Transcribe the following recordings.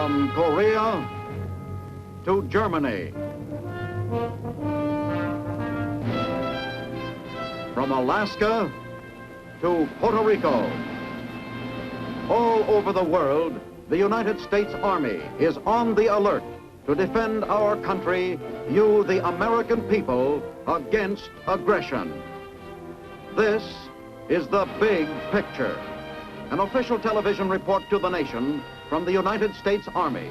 From Korea to Germany. From Alaska to Puerto Rico. All over the world, the United States Army is on the alert to defend our country, you, the American people, against aggression. This is the big picture. An official television report to the nation from the United States Army.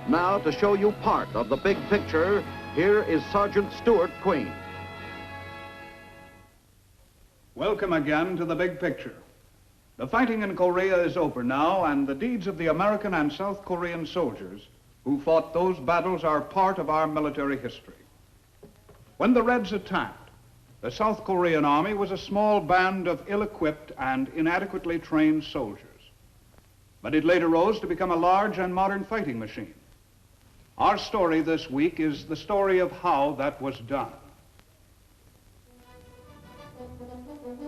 Now, to show you part of the big picture, here is Sergeant Stuart Queen. Welcome again to the big picture. The fighting in Korea is over now, and the deeds of the American and South Korean soldiers who fought those battles are part of our military history. When the Reds attacked, the South Korean army was a small band of ill-equipped and inadequately trained soldiers. But it later rose to become a large and modern fighting machine. Our story this week is the story of how that was done.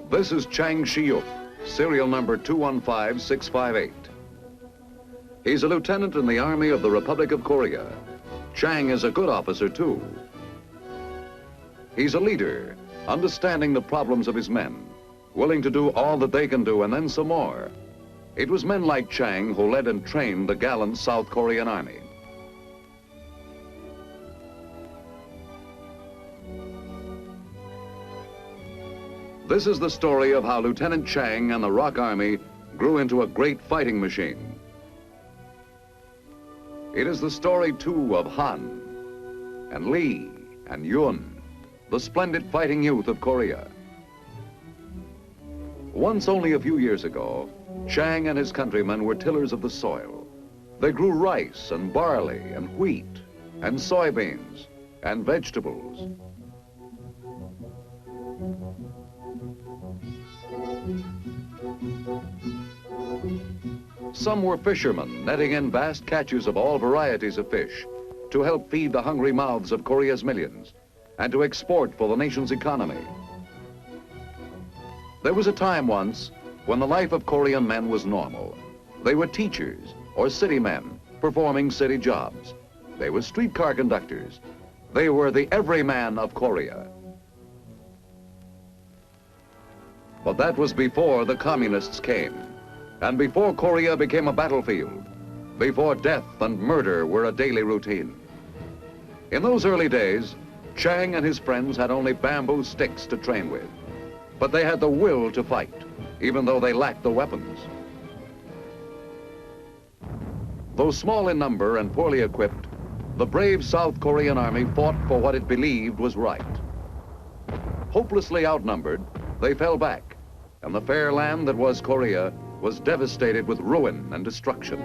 This is Chang Shi-yuk, serial number 215658. He's a lieutenant in the Army of the Republic of Korea. Chang is a good officer, too. He's a leader, understanding the problems of his men, willing to do all that they can do and then some more. It was men like Chang who led and trained the gallant South Korean Army. This is the story of how Lieutenant Chang and the ROK Army grew into a great fighting machine. It is the story, too, of Han and Lee and Yun, the splendid fighting youth of Korea. Once, only a few years ago, Chang and his countrymen were tillers of the soil. They grew rice and barley and wheat and soybeans and vegetables. Some were fishermen, netting in vast catches of all varieties of fish to help feed the hungry mouths of Korea's millions and to export for the nation's economy. There was a time once when the life of Korean men was normal. They were teachers or city men performing city jobs. They were streetcar conductors. They were the everyman of Korea. But that was before the communists came, and before Korea became a battlefield, before death and murder were a daily routine. In those early days, Chang and his friends had only bamboo sticks to train with, but they had the will to fight, even though they lacked the weapons. Though small in number and poorly equipped, the brave South Korean army fought for what it believed was right. Hopelessly outnumbered, they fell back, and the fair land that was Korea was devastated with ruin and destruction.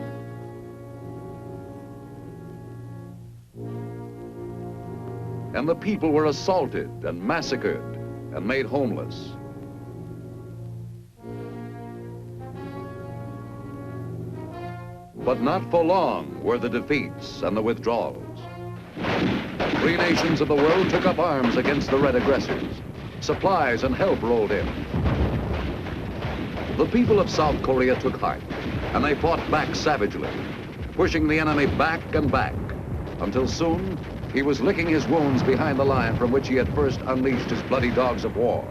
And the people were assaulted and massacred and made homeless. But not for long were the defeats and the withdrawals. 3 nations of the world took up arms against the Red aggressors. Supplies and help rolled in. The people of South Korea took heart, and they fought back savagely, pushing the enemy back and back, until soon he was licking his wounds behind the line from which he had first unleashed his bloody dogs of war.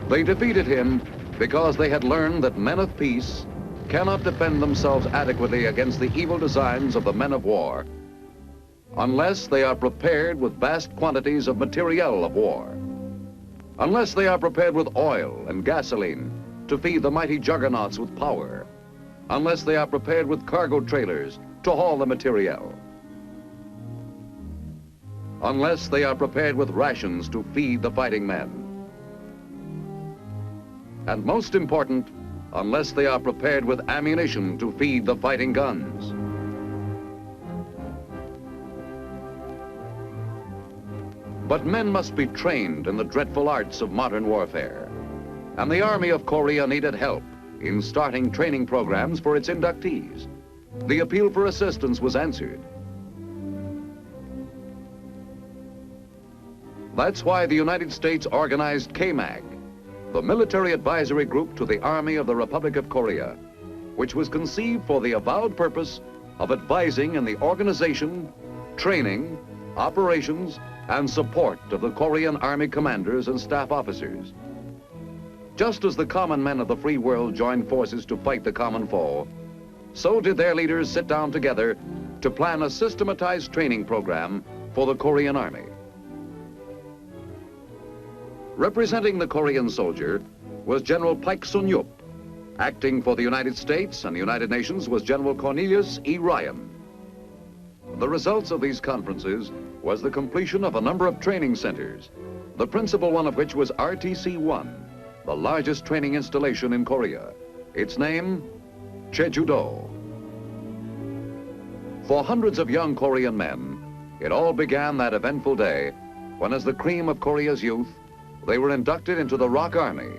They defeated him because they had learned that men of peace cannot defend themselves adequately against the evil designs of the men of war unless they are prepared with vast quantities of materiel of war, unless they are prepared with oil and gasoline to feed the mighty juggernauts with power, unless they are prepared with cargo trailers to haul the materiel, unless they are prepared with rations to feed the fighting men, and most important, unless they are prepared with ammunition to feed the fighting guns. But men must be trained in the dreadful arts of modern warfare, and the Army of Korea needed help in starting training programs for its inductees. The appeal for assistance was answered. That's why the United States organized KMAG, the military advisory group to the Army of the Republic of Korea, which was conceived for the avowed purpose of advising in the organization, training, operations, and support of the Korean Army commanders and staff officers. Just as the common men of the free world joined forces to fight the common foe, so did their leaders sit down together to plan a systematized training program for the Korean Army. Representing the Korean soldier was General Paik Sun-yup. Acting for the United States and the United Nations was General Cornelius E. Ryan. The results of these conferences was the completion of a number of training centers, the principal one of which was RTC-1, the largest training installation in Korea. Its name, Jeju-do. For hundreds of young Korean men, it all began that eventful day when, as the cream of Korea's youth, they were inducted into the ROK Army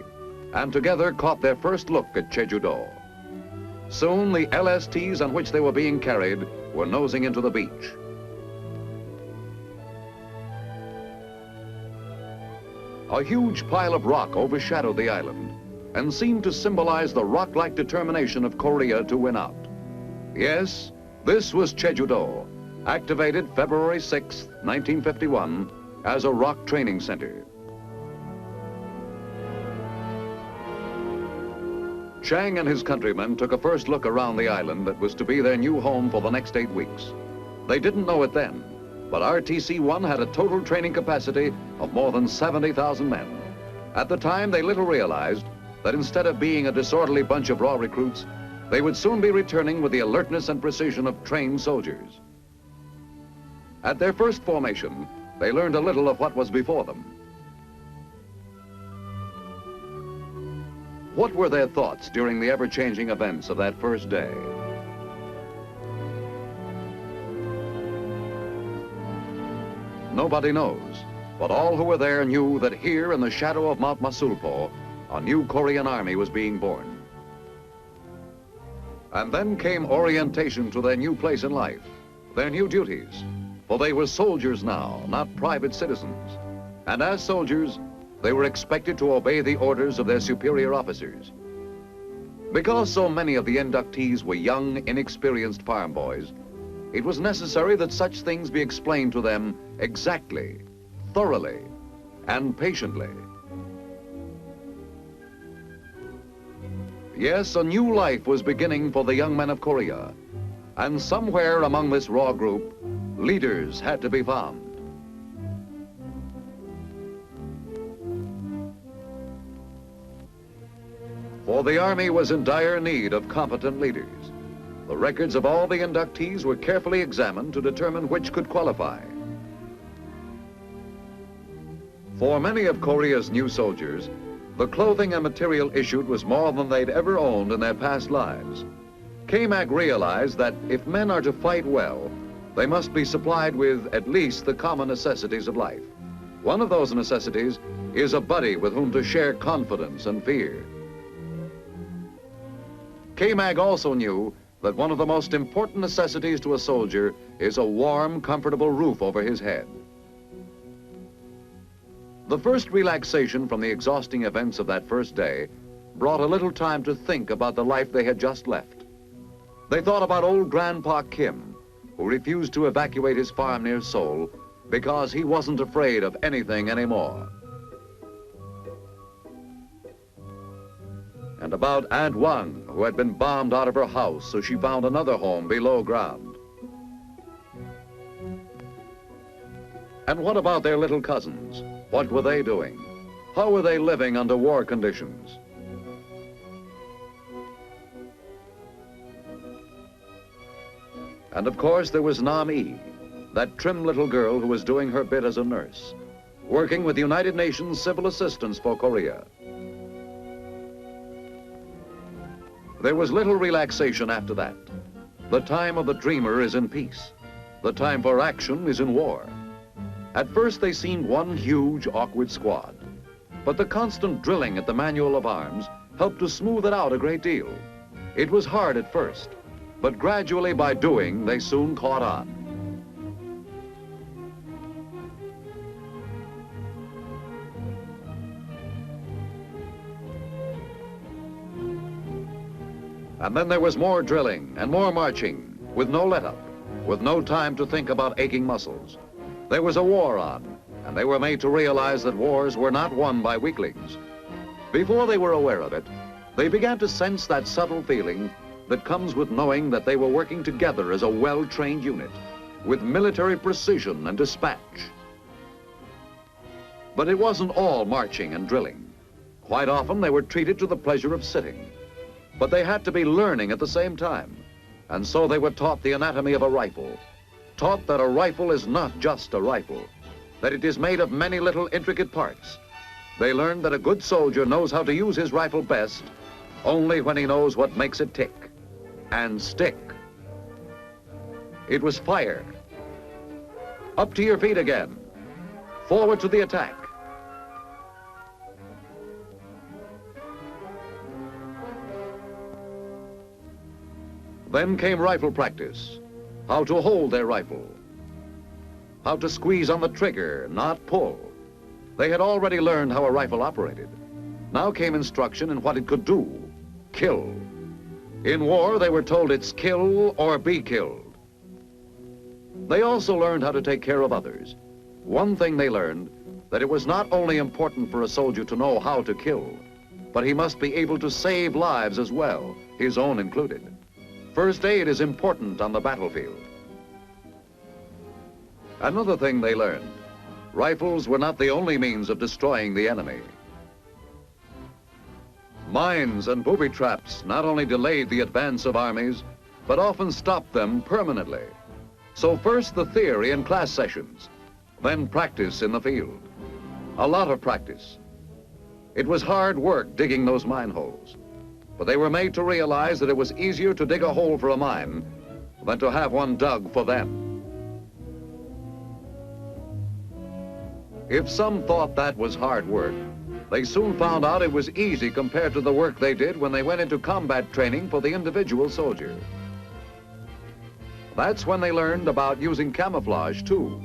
and together caught their first look at Jeju-do. Soon, the LSTs on which they were being carried were nosing into the beach. A huge pile of rock overshadowed the island and seemed to symbolize the rock-like determination of Korea to win out. Yes, this was Jeju-do, activated February 6, 1951, as a ROK training center. Chang and his countrymen took a first look around the island that was to be their new home for the next 8 weeks. They didn't know it then, but RTC-1 had a total training capacity of more than 70,000 men. At the time, they little realized that instead of being a disorderly bunch of raw recruits, they would soon be returning with the alertness and precision of trained soldiers. At their first formation, they learned a little of what was before them. What were their thoughts during the ever-changing events of that first day? Nobody knows, but all who were there knew that here in the shadow of Mount Masulpo, a new Korean army was being born. And then came orientation to their new place in life, their new duties, for they were soldiers now, not private citizens. And as soldiers, they were expected to obey the orders of their superior officers. Because so many of the inductees were young, inexperienced farm boys, it was necessary that such things be explained to them exactly, thoroughly, and patiently. Yes, a new life was beginning for the young men of Korea, and somewhere among this raw group, leaders had to be found. For the Army was in dire need of competent leaders. The records of all the inductees were carefully examined to determine which could qualify. For many of Korea's new soldiers, the clothing and material issued was more than they'd ever owned in their past lives. KMAC realized that if men are to fight well, they must be supplied with at least the common necessities of life. One of those necessities is a buddy with whom to share confidence and fear. KMAG also knew that one of the most important necessities to a soldier is a warm, comfortable roof over his head. The first relaxation from the exhausting events of that first day brought a little time to think about the life they had just left. They thought about old Grandpa Kim, who refused to evacuate his farm near Seoul because he wasn't afraid of anything anymore. And about Aunt Wang, who had been bombed out of her house, so she found another home below ground. And what about their little cousins? What were they doing? How were they living under war conditions? And of course there was Nam E, that trim little girl who was doing her bit as a nurse, working with the United Nations Civil Assistance for Korea. There was little relaxation after that. The time of the dreamer is in peace. The time for action is in war. At first they seemed one huge, awkward squad. But the constant drilling at the manual of arms helped to smooth it out a great deal. It was hard at first, but gradually by doing, they soon caught on. And then there was more drilling and more marching, with no let-up, with no time to think about aching muscles. There was a war on, and they were made to realize that wars were not won by weaklings. Before they were aware of it, they began to sense that subtle feeling that comes with knowing that they were working together as a well-trained unit, with military precision and dispatch. But it wasn't all marching and drilling. Quite often they were treated to the pleasure of sitting. But they had to be learning at the same time. And so they were taught the anatomy of a rifle, taught that a rifle is not just a rifle, that it is made of many little intricate parts. They learned that a good soldier knows how to use his rifle best only when he knows what makes it tick and stick. It was fire. Up to your feet again. Forward to the attack. Then came rifle practice. How to hold their rifle. How to squeeze on the trigger, not pull. They had already learned how a rifle operated. Now came instruction in what it could do. Kill. In war, they were told it's kill or be killed. They also learned how to take care of others. One thing they learned, that it was not only important for a soldier to know how to kill, but he must be able to save lives as well, his own included. First aid is important on the battlefield. Another thing they learned, rifles were not the only means of destroying the enemy. Mines and booby traps not only delayed the advance of armies, but often stopped them permanently. So first the theory in class sessions, then practice in the field. A lot of practice. It was hard work digging those mine holes, but they were made to realize that it was easier to dig a hole for a mine than to have one dug for them. If some thought that was hard work, they soon found out it was easy compared to the work they did when they went into combat training for the individual soldier. That's when they learned about using camouflage, too.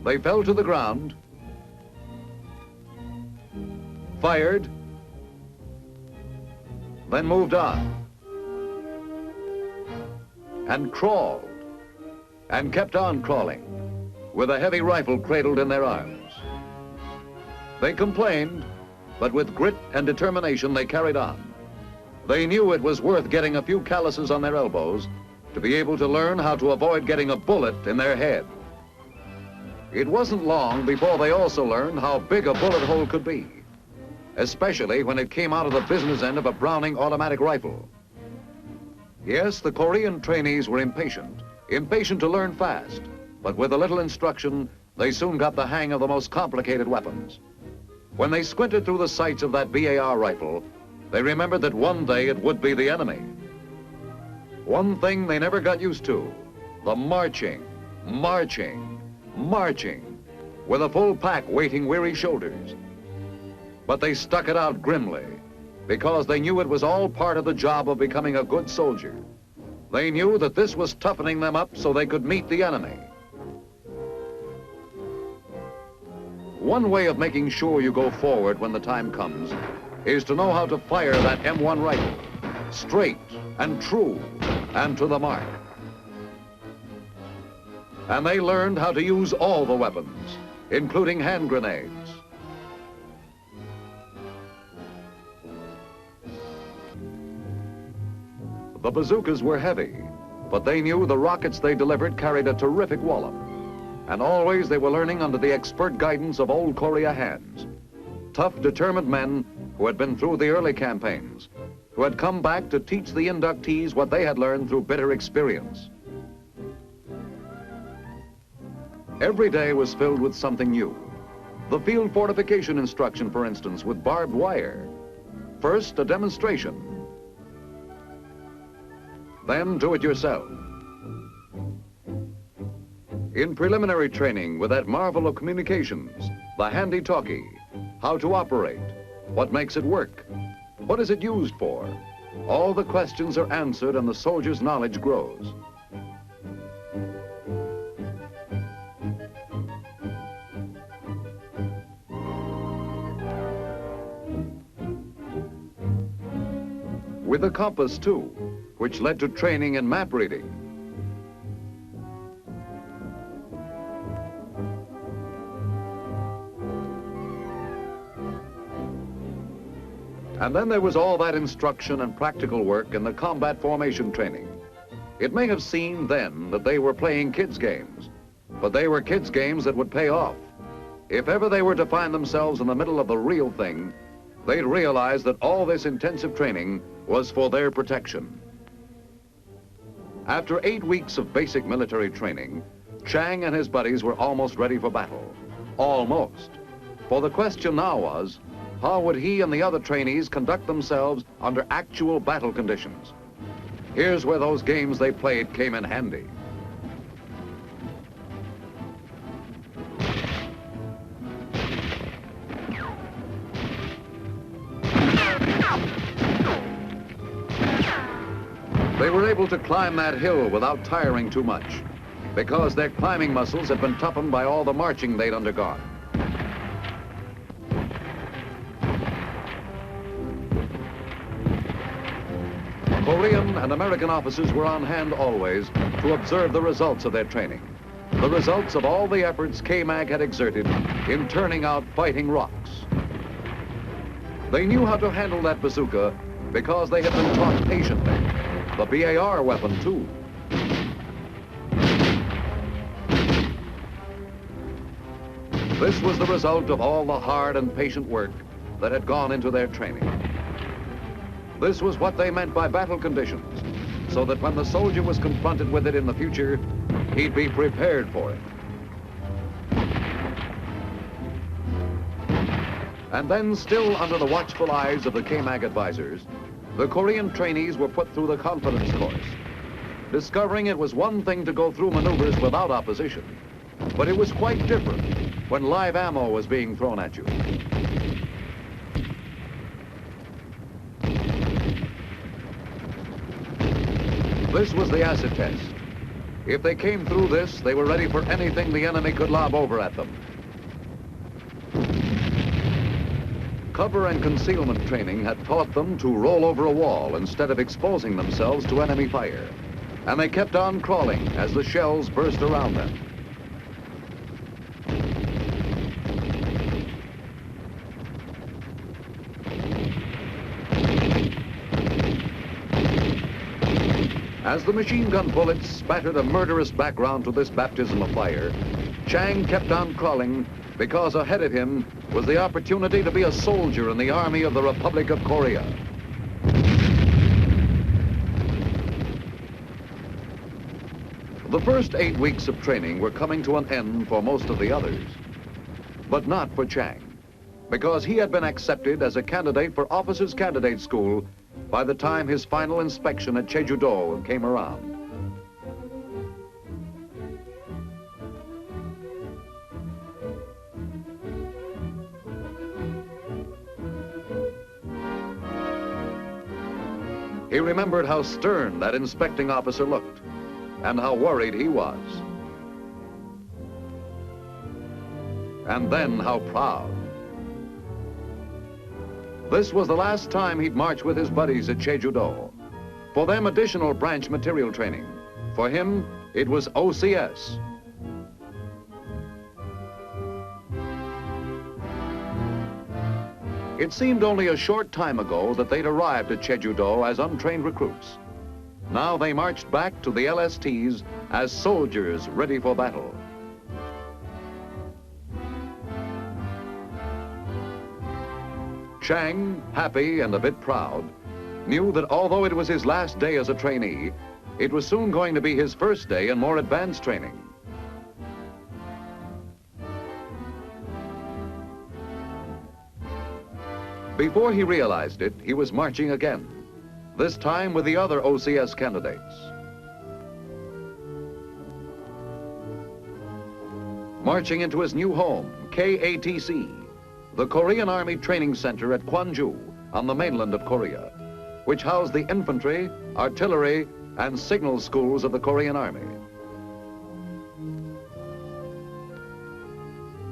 They fell to the ground, fired, then moved on, and crawled, and kept on crawling, with a heavy rifle cradled in their arms. They complained, but with grit and determination they carried on. They knew it was worth getting a few calluses on their elbows to be able to learn how to avoid getting a bullet in their head. It wasn't long before they also learned how big a bullet hole could be, especially when it came out of the business end of a Browning automatic rifle. Yes, the Korean trainees were impatient to learn fast, but with a little instruction, they soon got the hang of the most complicated weapons. When they squinted through the sights of that BAR rifle, they remembered that one day it would be the enemy. One thing they never got used to, the marching, with a full pack waiting weary shoulders. But they stuck it out grimly, because they knew it was all part of the job of becoming a good soldier. They knew that this was toughening them up so they could meet the enemy. One way of making sure you go forward when the time comes is to know how to fire that M1 rifle, straight and true and to the mark. And they learned how to use all the weapons, including hand grenades. The bazookas were heavy, but they knew the rockets they delivered carried a terrific wallop. And always they were learning under the expert guidance of old Korea hands. Tough, determined men who had been through the early campaigns, who had come back to teach the inductees what they had learned through bitter experience. Every day was filled with something new. The field fortification instruction, for instance, with barbed wire. First, a demonstration. Then do it yourself. In preliminary training with that marvel of communications, the handy-talkie, how to operate, what makes it work, what is it used for? All the questions are answered and the soldier's knowledge grows. with a compass too, which led to training in map reading. And then there was all that instruction and practical work in the combat formation training. It may have seemed then that they were playing kids' games, but they were kids' games that would pay off. If ever they were to find themselves in the middle of the real thing, they'd realize that all this intensive training was for their protection. After 8 weeks of basic military training, Chang and his buddies were almost ready for battle. Almost. For the question now was, how would he and the other trainees conduct themselves under actual battle conditions? Here's where those games they played came in handy. They were able to climb that hill without tiring too much, because their climbing muscles had been toughened by all the marching they'd undergone. Korean and American officers were on hand always to observe the results of their training, the results of all the efforts K-Mag had exerted in turning out fighting rocks. They knew how to handle that bazooka because they had been taught patiently, the BAR weapon too. This was the result of all the hard and patient work that had gone into their training. This was what they meant by battle conditions, so that when the soldier was confronted with it in the future, he'd be prepared for it. And then, still under the watchful eyes of the K-Mag advisors, the Korean trainees were put through the confidence course, discovering it was one thing to go through maneuvers without opposition, but it was quite different when live ammo was being thrown at you. This was the acid test. If they came through this, they were ready for anything the enemy could lob over at them. Cover and concealment training had taught them to roll over a wall instead of exposing themselves to enemy fire. And they kept on crawling as the shells burst around them. As the machine gun bullets spattered a murderous background to this baptism of fire, Chang kept on crawling because ahead of him was the opportunity to be a soldier in the Army of the Republic of Korea. The first 8 weeks of training were coming to an end for most of the others, but not for Chang, because he had been accepted as a candidate for Officers Candidate School by the time his final inspection at Jeju-do came around. He remembered how stern that inspecting officer looked and how worried he was. And then how proud. This was the last time he'd march with his buddies at Jeju-do. For them, additional branch material training. For him, it was OCS. It seemed only a short time ago that they'd arrived at Jeju-do as untrained recruits. Now they marched back to the LSTs as soldiers ready for battle. Chang, happy and a bit proud, knew that although it was his last day as a trainee, it was soon going to be his first day in more advanced training. Before he realized it, he was marching again, this time with the other OCS candidates. Marching into his new home, KATC, the Korean Army Training Center at Gwangju on the mainland of Korea, which housed the infantry, artillery, and signal schools of the Korean Army.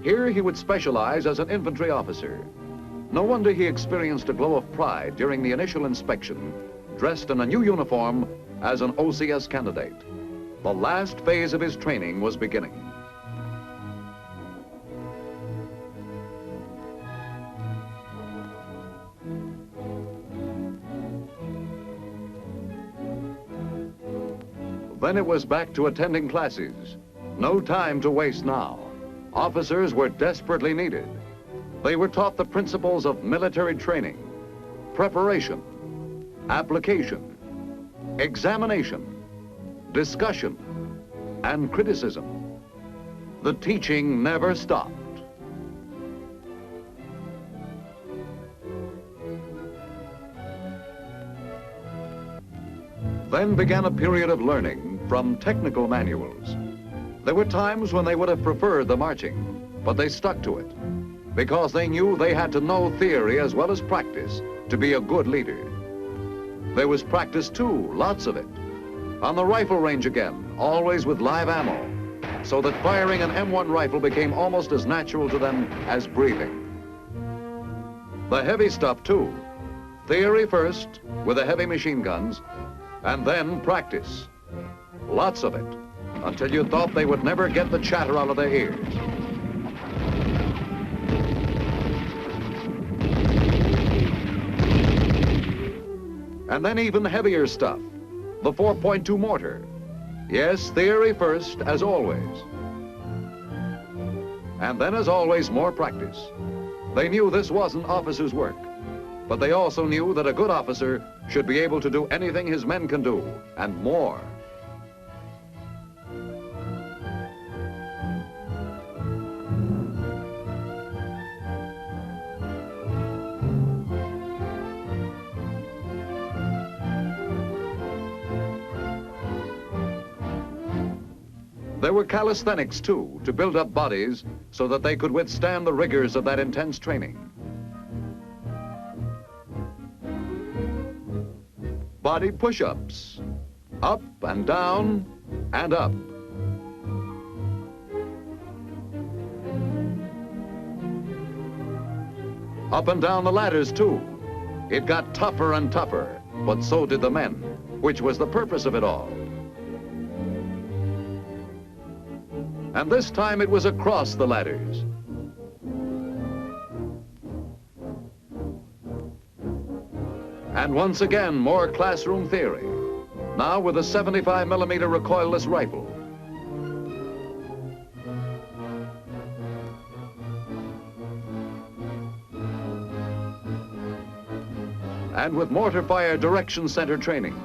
Here he would specialize as an infantry officer. No wonder he experienced a glow of pride during the initial inspection dressed in a new uniform as an OCS candidate. The last phase of his training was beginning. Then it was back to attending classes. No time to waste now. Officers were desperately needed. They were taught the principles of military training, preparation, application, examination, discussion, and criticism. The teaching never stopped. Then began a period of learning from technical manuals. There were times when they would have preferred the marching, but they stuck to it because they knew they had to know theory as well as practice to be a good leader. There was practice too, lots of it. On the rifle range again, always with live ammo, so that firing an M1 rifle became almost as natural to them as breathing. The heavy stuff too. Theory first with the heavy machine guns, and then practice. Lots of it, until you thought they would never get the chatter out of their ears. And then even heavier stuff, the 4.2 mortar. Yes, theory first, as always. And then, as always, more practice. They knew this wasn't officers' work, but they also knew that a good officer should be able to do anything his men can do, and more. There were calisthenics, too, to build up bodies so that they could withstand the rigors of that intense training. Body push-ups, up and down and up. Up and down the ladders, too. It got tougher and tougher, but so did the men, which was the purpose of it all. And this time it was across the ladders. And once again, more classroom theory, now with a 75mm recoilless rifle. And with mortar fire direction center training.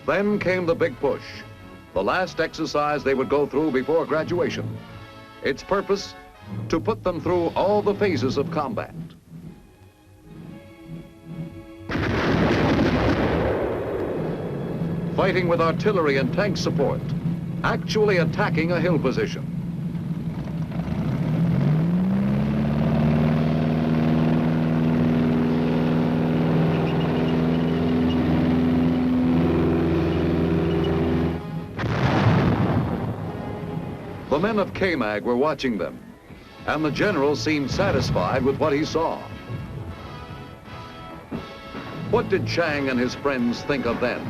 Then came the big push, the last exercise they would go through before graduation. Its purpose, to put them through all the phases of combat. Fighting with artillery and tank support, actually attacking a hill position. The men of KMAG were watching them, and the general seemed satisfied with what he saw. What did Chang and his friends think of then,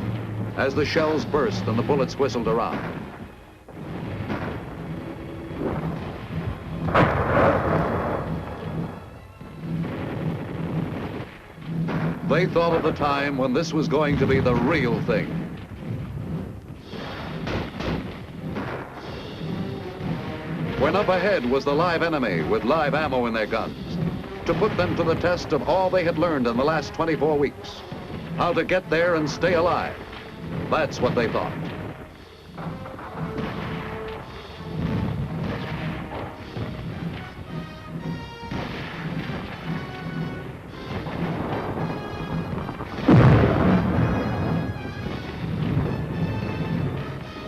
as the shells burst and the bullets whistled around? They thought of the time when this was going to be the real thing. When up ahead was the live enemy with live ammo in their guns, to put them to the test of all they had learned in the last 24 weeks. How to get there and stay alive. That's what they thought.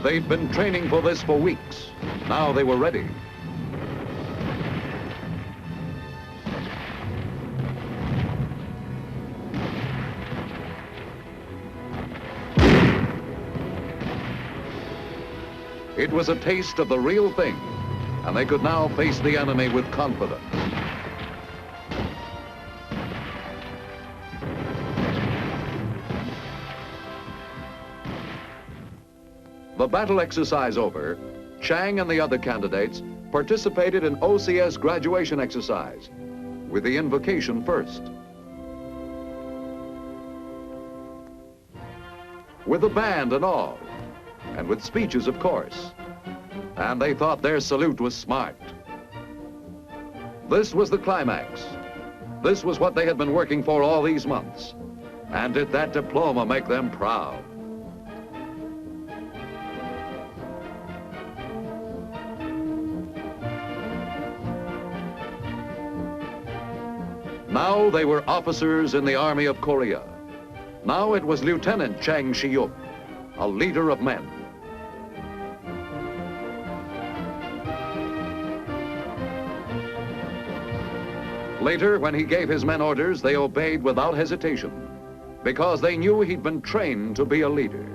They'd been training for this for weeks. Now they were ready. It was a taste of the real thing, and they could now face the enemy with confidence. The battle exercise over, Chang and the other candidates participated in OCS graduation exercise, with the invocation first. With a band and all, and with speeches, of course. And they thought their salute was smart. This was the climax. This was what they had been working for all these months. And did that diploma make them proud? Now they were officers in the Army of Korea. Now it was Lieutenant Chang Shi-yup, a leader of men. Later, when he gave his men orders, they obeyed without hesitation, because they knew he'd been trained to be a leader.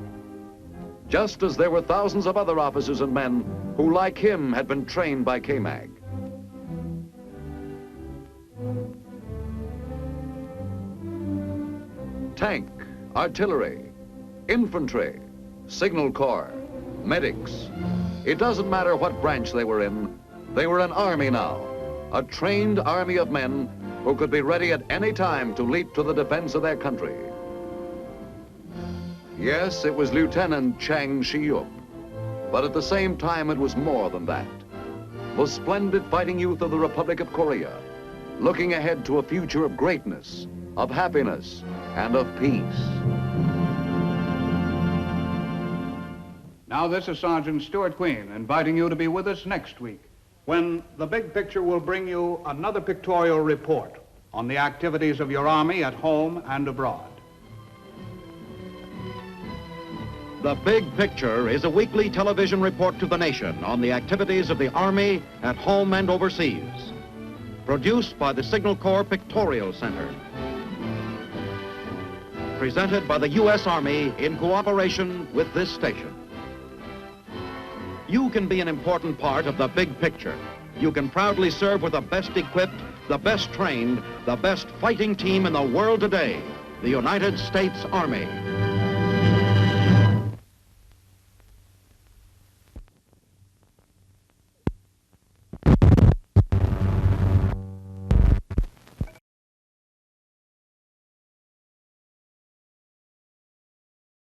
Just as there were thousands of other officers and men who, like him, had been trained by KMAG. Tank, artillery, infantry, signal corps, medics. It doesn't matter what branch they were in. They were an army now, a trained army of men who could be ready at any time to leap to the defense of their country. Yes, it was Lieutenant Chang Shi-yup, but at the same time it was more than that. The splendid fighting youth of the Republic of Korea, looking ahead to a future of greatness, of happiness, and of peace. Now this is Sergeant Stuart Queen inviting you to be with us next week, when The Big Picture will bring you another pictorial report on the activities of your Army at home and abroad. The Big Picture is a weekly television report to the nation on the activities of the Army at home and overseas. Produced by the Signal Corps Pictorial Center. Presented by the U.S. Army in cooperation with this station. You can be an important part of the big picture. You can proudly serve with the best equipped, the best trained, the best fighting team in the world today, the United States Army.